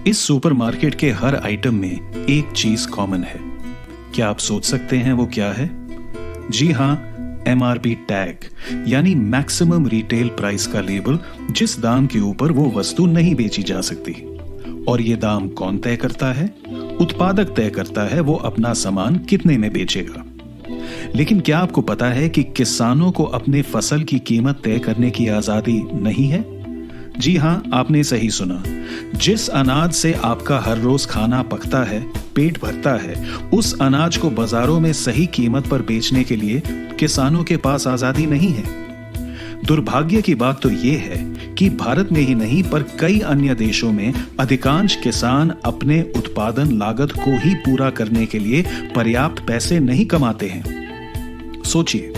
इस सुपरमार्केट के हर आइटम में एक चीज कॉमन है। क्या आप सोच सकते हैं वो क्या है? जी हां, MRP टैग यानी मैक्सिमम रिटेल प्राइस का लेबल, जिस दाम के ऊपर वो वस्तु नहीं बेची जा सकती। और ये दाम कौन तय करता है? उत्पादक तय करता है वो अपना सामान कितने में बेचेगा। लेकिन क्या आपको पता है कि किसानों को अपने फसल की कीमत तय करने की आजादी नहीं है? जी हां, आपने सही सुना। जिस अनाज से आपका हर रोज खाना पकता है, पेट भरता है, उस अनाज को बाजारों में सही कीमत पर बेचने के लिए किसानों के पास आजादी नहीं है। दुर्भाग्य की बात तो ये है कि भारत में ही नहीं पर कई अन्य देशों में अधिकांश किसान अपने उत्पादन लागत को ही पूरा करने के लिए पर्याप्त पैसे नहीं कमाते हैं। सोचिए,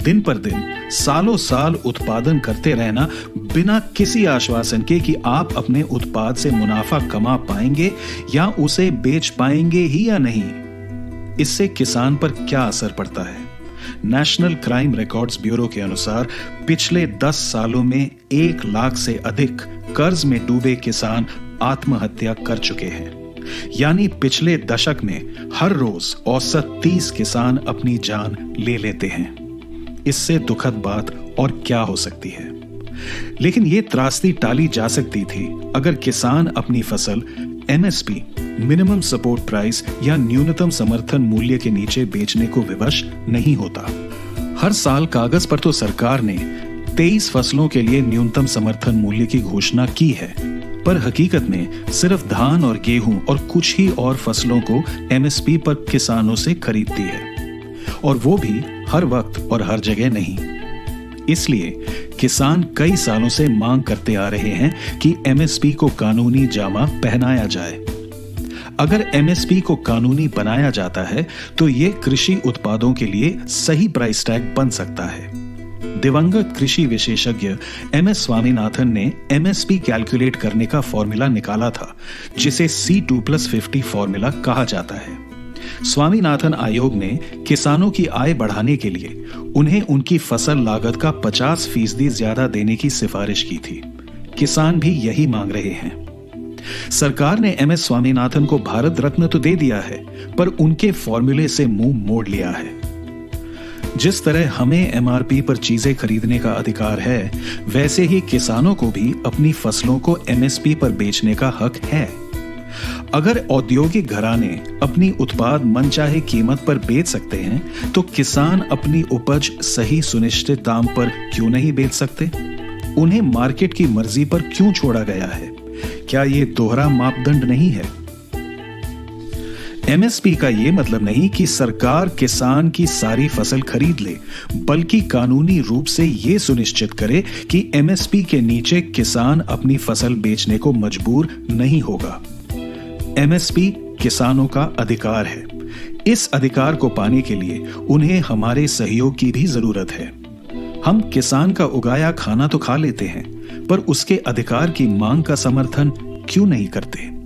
दिन पर दिन सालों साल उत्पादन करते रहना बिना किसी आश्वासन के कि आप अपने उत्पाद से मुनाफा कमा पाएंगे या उसे बेच पाएंगे ही या नहीं। इससे किसान पर क्या असर पड़ता है? नेशनल क्राइम रिकॉर्ड्स ब्यूरो के अनुसार पिछले 10 सालों में 1 लाख से अधिक कर्ज में डूबे किसान आत्महत्या कर चुके हैं। यानी पिछले दशक में हर रोज औसत 30 किसान अपनी जान ले लेते हैं। इससे दुखद बात और क्या हो सकती है? लेकिन ये त्रासदी टाली जा सकती थी अगर किसान अपनी फसल MSP मिनिमम सपोर्ट प्राइस या न्यूनतम समर्थन मूल्य के नीचे बेचने को विवश नहीं होता। हर साल कागज पर तो सरकार ने 23 फसलों के लिए न्यूनतम समर्थन मूल्य की घोषणा की है, पर हकीकत में सिर्फ धान और गेहूं और कुछ ही और फसलों को MSP पर किसानों से खरीदती है, और वो भी हर वक्त और हर जगह नहीं। इसलिए किसान कई सालों से मांग करते आ रहे हैं कि MSP को कानूनी जामा पहनाया जाए। अगर MSP को कानूनी बनाया जाता है तो ये कृषि उत्पादों के लिए सही प्राइस टैग बन सकता है। दिवंगत कृषि विशेषज्ञ MS स्वामीनाथन ने MSP कैलकुलेट करने का फॉर्मूला निकाला था, जिसे C2+50 फॉर्मूला कहा जाता है। स्वामीनाथन आयोग ने किसानों की आय बढ़ाने के लिए उन्हें उनकी फसल लागत का 50% ज्यादा देने की सिफारिश की थी। किसान भी यही मांग रहे हैं। सरकार ने MS स्वामीनाथन को भारत रत्न तो दे दिया है, पर उनके फॉर्मूले से मुंह मोड़ लिया है। जिस तरह हमें MRP पर चीजें खरीदने का अधिकार है, वैसे ही किसानों को भी अपनी फसलों को MSP पर बेचने का हक है। अगर औद्योगिक घराने अपनी उत्पाद मनचाहे कीमत पर बेच सकते हैं, तो किसान अपनी उपज सही सुनिश्चित दाम पर क्यों नहीं बेच सकते? उन्हें मार्केट की मर्जी पर क्यों छोड़ा गया है? क्या ये दोहरा मापदंड नहीं है? MSP का ये मतलब नहीं कि सरकार किसान की सारी फसल खरीद ले, बल्कि कानूनी रूप से ये सुनिश्चित करे कि MSP के नीचे किसान अपनी फसल बेचने को मजबूर नहीं होगा। MSP किसानों का अधिकार है। इस अधिकार को पाने के लिए उन्हें हमारे सहयोग की भी जरूरत है। हम किसान का उगाया खाना तो खा लेते हैं, पर उसके अधिकार की मांग का समर्थन क्यों नहीं करते?